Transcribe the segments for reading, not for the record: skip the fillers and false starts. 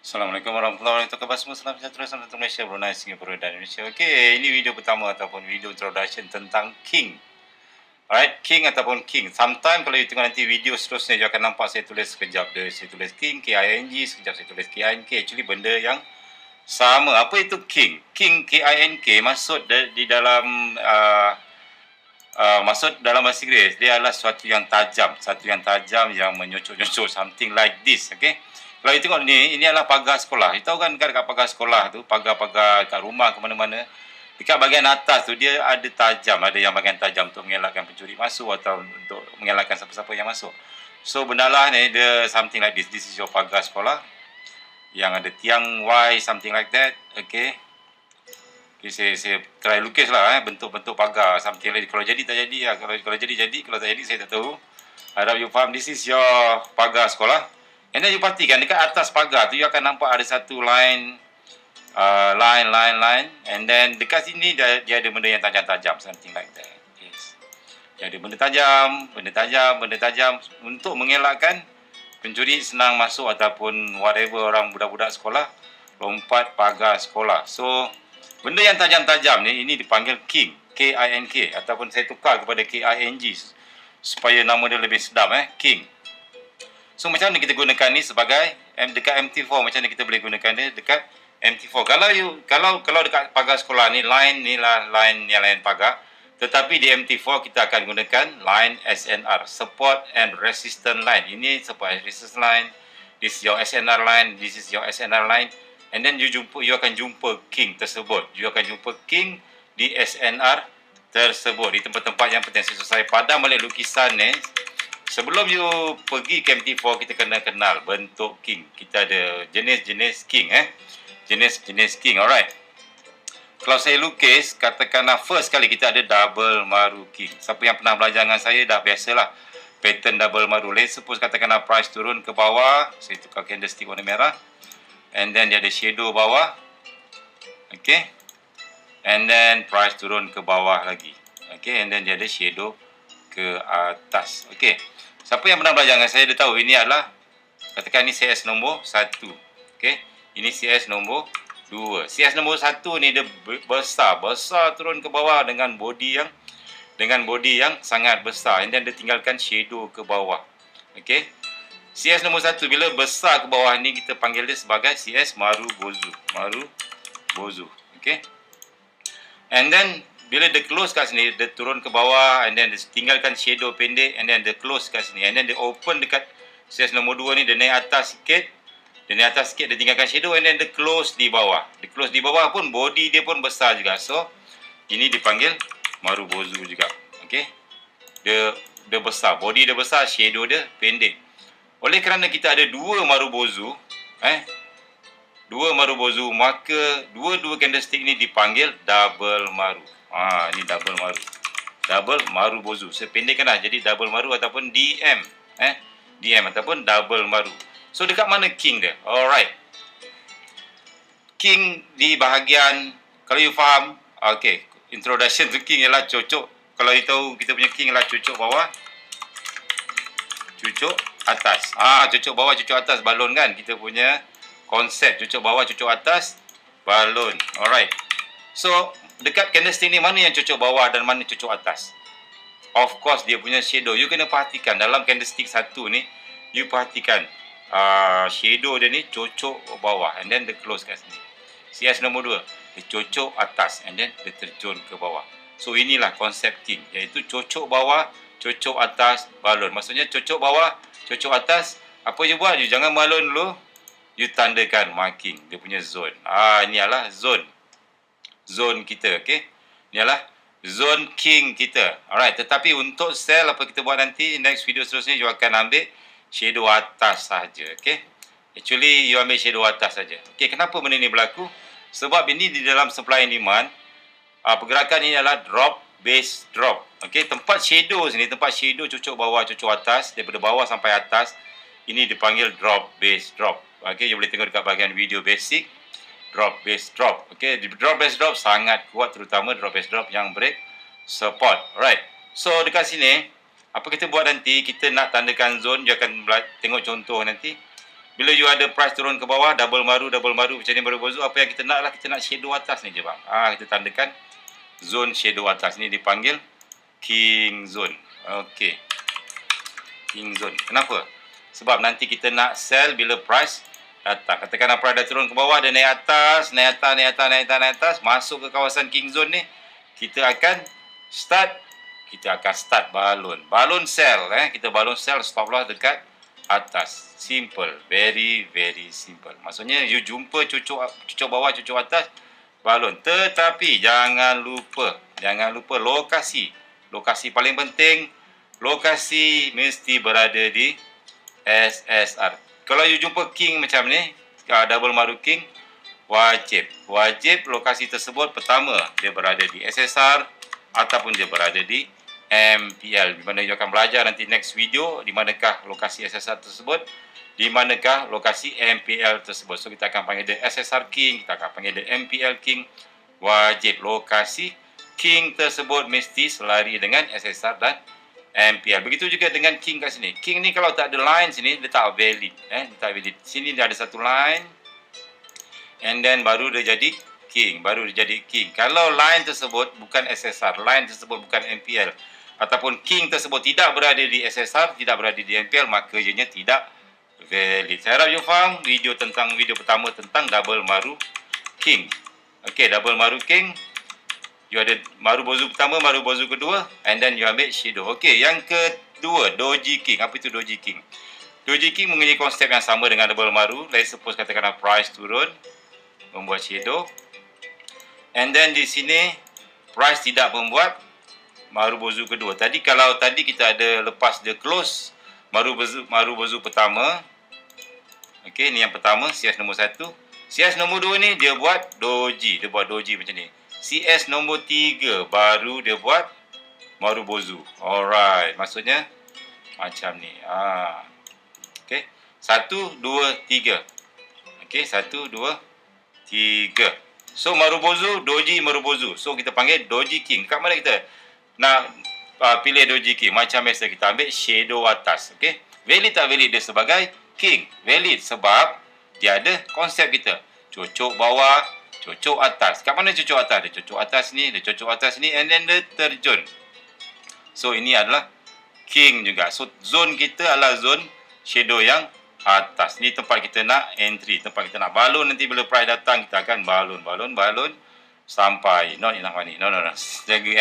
Assalamualaikum warahmatullahi wabarakatuh. Semua salam sejahtera selamat Malaysia, Brunei, Singapura dan Indonesia. Okey, ini video pertama ataupun video introduction tentang King. Alright, King ataupun King. Sometime kalau you tengok nanti video seterusnya, you akan nampak saya tulis sekejap saya tulis King, K-I-N-G, sekejap saya tulis K-I-N-K. Actually benda yang sama. Apa itu King? King, K-I-N-K, maksud di dalam maksud dalam bahasa Inggeris, dia adalah sesuatu yang tajam, yang menyocok-nyocok, something like this, okay? Kalau you tengok ni, ini adalah pagar sekolah. You tahu kan dekat pagar sekolah tu, pagar-pagar kat rumah ke mana-mana, dekat bahagian atas tu dia ada tajam, ada yang bahagian tajam untuk mengelakkan pencuri masuk atau untuk mengelakkan siapa-siapa yang masuk. So bendalah ni dia something like this. This is your pagar sekolah yang ada tiang Y, something like that, okay? Okay, saya try lukis lah bentuk-bentuk pagar something like kalau jadi tak jadi lah. Kalau jadi, kalau tak jadi saya tak tahu. Harap you faham. This is your pagar sekolah. And then you perhatikan dekat atas pagar tu you akan nampak ada satu line, line. And then dekat sini dia ada benda yang tajam-tajam, something like that. Yes. Dia ada benda tajam untuk mengelakkan pencuri senang masuk ataupun whatever orang budak-budak sekolah lompat pagar sekolah. So benda yang tajam-tajam ni ini dipanggil King, K-I-N-K, ataupun saya tukar kepada K-I-N-G supaya nama dia lebih sedap, King. So macam mana kita gunakan ni sebagai dekat MT4, macam mana kita boleh gunakan dia dekat MT4. Kalau dekat pagar sekolah ni lah line yang lain pagar, tetapi di MT4 kita akan gunakan line SNR, support and resistance line. Ini support and resistance line, this is your SNR line, this is your SNR line. And then you akan jumpa King tersebut. You akan jumpa King di SNR tersebut. Di tempat-tempat yang penting. Saya padam balik lukisan ni. Sebelum you pergi ke MT4, kita kena kenal bentuk King. Kita ada jenis-jenis King. Jenis-jenis King. Alright. Kalau saya lukis, katakanlah first kali kita ada double maru King. Siapa yang pernah belajar dengan saya dah biasalah. Pattern double maru. Let's suppose katakanlah price turun ke bawah. Saya tukar candlestick warna merah. And then dia ada shadow bawah. Okay. And then price turun ke bawah lagi. Okay. And then dia ada shadow ke atas. Okay. Siapa yang pernah belajar dengan saya dia tahu ini adalah, katakan ini CS nombor 1. Okay. Ini CS nombor 2. CS nombor 1 ni dia besar turun ke bawah dengan body yang sangat besar. And then dia tinggalkan shadow ke bawah. Okay. CS nombor 1 bila besar ke bawah ni kita panggil dia sebagai CS Maru Bozu. Okay. And then bila dia close kat sini, dia turun ke bawah and then dia tinggalkan shadow pendek and then dia close kat sini. And then dia open dekat CS nombor 2 ni, dia naik atas sikit. Dia tinggalkan shadow and then dia close di bawah. Dia close di bawah pun body dia pun besar juga. So ini dipanggil Maru Bozu juga. Okay. Dia besar, body dia besar, shadow dia pendek. Oleh kerana kita ada dua maru bozu, maka dua candlestick ni dipanggil double maru. Ini double maru. Double maru bozu. Saya pendekkanlah jadi double maru ataupun DM. DM ataupun double maru. So dekat mana King dia? Alright. King di bahagian, kalau you faham, okay, introduction to King ialah cocok. Kalau you tahu kita punya King ialah cocok bawah, cucuk atas. Cucuk bawah, cucuk atas, balon kan. Kita punya konsep cucuk bawah, cucuk atas, balon. Alright. So, dekat candlestick ni mana yang cucuk bawah dan mana cucuk atas? Of course, dia punya shadow. You kena perhatikan dalam candlestick satu ni, you perhatikan shadow dia ni cucuk bawah and then dia close kat sini. CS nombor 2, dia cucuk atas and then dia terjun ke bawah. So, inilah konsep King, iaitu cucuk bawah, cucuk atas, balon. Maksudnya cucuk bawah, cucuk atas. Apa you buat? You jangan balon dulu. You tandakan marking dia punya zone. Ini adalah zone. Zone kita, okay? Ini adalah zone King kita. Alright, tetapi untuk sell apa kita buat nanti, next video seterusnya you akan ambil shadow atas saja, okay? Actually, you ambil shadow atas saja. Okay, kenapa benda ni berlaku? Sebab ini di dalam supply and demand, pergerakan ini adalah drop, base, drop. Okey, tempat shadow sini, tempat shadow cucuk bawah, cucuk atas, daripada bawah sampai atas, ini dipanggil drop, base, drop. Okey, you boleh tengok dekat bahagian video basic, drop, base, drop. Okey, drop, base, drop sangat kuat, terutama drop, base, drop yang break support. Alright. So, dekat sini, apa kita buat nanti, kita nak tandakan zone, you akan tengok contoh nanti. Bila you ada price turun ke bawah, double maru macam ni baru bozu, apa yang kita nak lah, kita nak shadow atas ni je bang. Kita tandakan zone shadow atas ni dipanggil king zone. Okey. King zone. Kenapa? Sebab nanti kita nak sell bila price datang. Katakanlah price dah turun ke bawah, dia naik atas, masuk ke kawasan king zone ni, kita akan start balon. Balon sell, kita balon sell, stop loss dekat atas. Simple, very very simple. Maksudnya you jumpa cucuk bawah, cucuk atas, balon. Tetapi jangan lupa lokasi. Lokasi paling penting, lokasi mesti berada di SSR. Kalau you jumpa king macam ni, double maru king, wajib lokasi tersebut pertama dia berada di SSR ataupun dia berada di MPL. Di mana you akan belajar nanti next video di manakah lokasi SSR tersebut, di manakah lokasi MPL tersebut. So kita akan panggil dia SSR king, kita akan panggil dia MPL king. Wajib lokasi king tersebut mesti selari dengan SSR dan MPL. Begitu juga dengan king kat sini. King ni kalau tak ada line sini, dia tak valid. Dia tak valid. Sini dia ada satu line, and then baru dia jadi king. Kalau line tersebut bukan SSR, line tersebut bukan MPL, ataupun king tersebut tidak berada di SSR, tidak berada di MPL, maka ianya tidak valid. Saya harap you faham video pertama tentang double maru king. Okey, double maru king. You ada maru bozu pertama, maru bozu kedua, and then you ambil shadow. Okey, yang kedua, doji king. Apa itu doji king? Doji king mempunyai konsep yang sama dengan double maru. Let's suppose katakanlah price turun, membuat shadow. And then di sini price tidak membuat maru bozu kedua. Kalau tadi kita ada lepas dia close maru bozu pertama. Okey, ni yang pertama, CS nombor 1. CS nombor 2 ni dia buat doji, macam ni. CS nombor 3 baru dia buat maru bozu. Alright, maksudnya macam ni. Okey, 1 2 3. Okey, 1 2 3. So maru bozu, doji, maru bozu. So kita panggil doji king. Kat mana kita nak pilih doji king? Macam biasa kita ambil shadow atas. Okey, valid tak valid dia sebagai king? Valid sebab dia ada konsep kita. Cucuk bawah, cucuk atas. Kat mana cucuk atas? Dia cucuk atas ni, and then dia terjun. So ini adalah king juga. So zone kita adalah zone shadow yang atas. Ni tempat kita nak entry, tempat kita nak balon. Nanti bila price datang, kita akan balon sampai not enough money. No. Jaga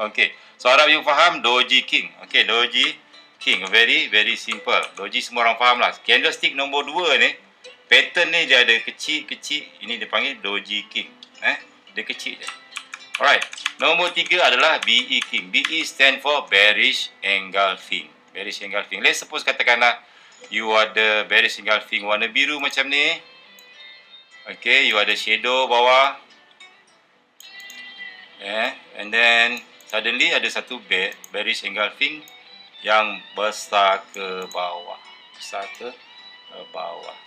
Okey. So harap you faham doji king. Okey, doji king very very simple. Doji semua orang faham lah. Candlestick nombor 2 ni, pattern ni dia ada kecil. Ini dipanggil doji king. Dia kecil je. Alright. Nombor 3 adalah BE king. BE stand for bearish engulfing. Let's suppose katakanlah you ada bearish engulfing warna biru macam ni. Okay, you ada shadow bawah. And then suddenly ada satu bearish engulfing yang besar ke bawah.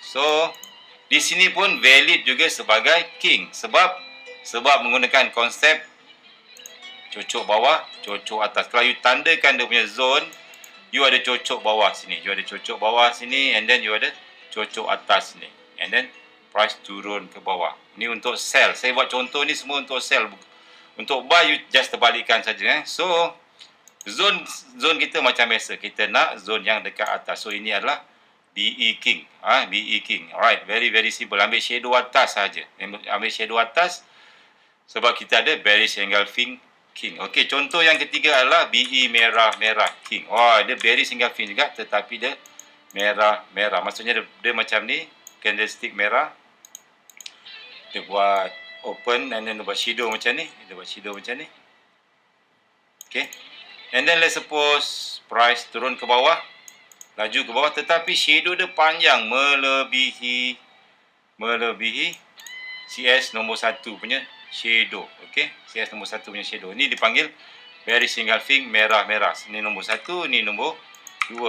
So, di sini pun valid juga sebagai king. Sebab menggunakan konsep cucuk bawah, cucuk atas. Kalau you tandakan dia punya zone, you ada cucuk bawah sini, and then you ada cucuk atas sini, and then price turun ke bawah. Ni untuk sell. Saya buat contoh ni semua untuk sell. Untuk buy, you just terbalikkan saja. So zone kita macam biasa, kita nak zone yang dekat atas. So ini adalah BE king. BE king. Alright, very very simple. Ambil shadow atas saja. Ambil shadow atas sebab kita ada bearish engulfing king. Okey, contoh yang ketiga adalah BE merah king. Dia bearish engulfing juga, tetapi dia merah. Maksudnya dia macam ni, candlestick merah. Dia buat open, and then dia buat shadow macam ni. Okey. And then let's suppose price turun ke bawah, laju ke bawah, tetapi shadow dia panjang melebihi CS nombor 1 punya shadow. Okey, CS nombor 1 punya shadow. Ini dipanggil bearish engulfing merah. Ini nombor 1, ini nombor 2.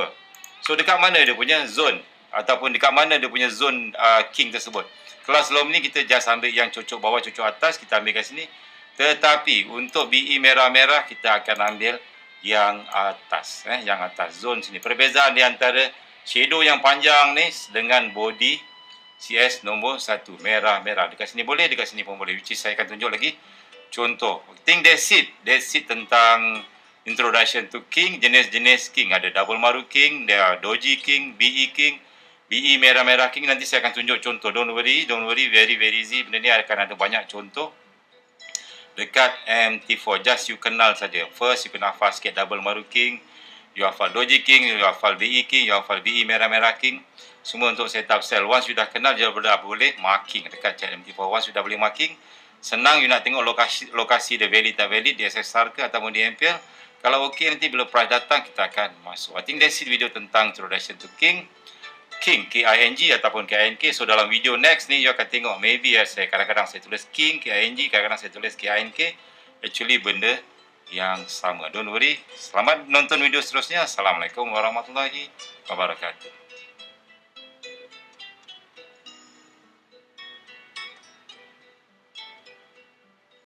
So dekat mana dia punya zone, ataupun dekat mana dia punya zone king tersebut? Kalau sebelum ni kita just ambil yang cucuk bawah, cucuk atas, kita ambil kat sini. Tetapi untuk BE merah kita akan ambil yang atas, yang atas zone sini. Perbezaan di antara Shadow yang panjang ni dengan body CS nombor 1, merah-merah. Dekat sini boleh, dekat sini pun boleh. Which is saya akan tunjuk lagi contoh. I think that's it. That's it tentang introduction to king. Jenis-jenis king. Ada double maru king, ada doji king, BE king, BE merah-merah king. Nanti saya akan tunjuk contoh. Don't worry, very easy. Benda ni akan ada banyak contoh dekat MT4. Just you kenal saja. First, you kena hafal sikit double maru king. You hafal doji king, you hafal BE king, you hafal BE merah-merah king. Semua untuk setup sell. Once you dah kenal, dia boleh marking dekat chat MT4. Once you dah boleh marking, senang you nak tengok lokasi dia valid tak valid di SSR ke ataupun di MPL. Kalau okey, nanti bila price datang, kita akan masuk. I think that's it video tentang introduction to king. King, K-I-N-G ataupun K-I-N-K. So dalam video next ni, you akan tengok maybe saya kadang-kadang saya tulis king, K-I-N-G, kadang-kadang saya tulis K-I-N-K. Actually benda yang sama. Don't worry. Selamat nonton video seterusnya. Assalamualaikum warahmatullahi wabarakatuh.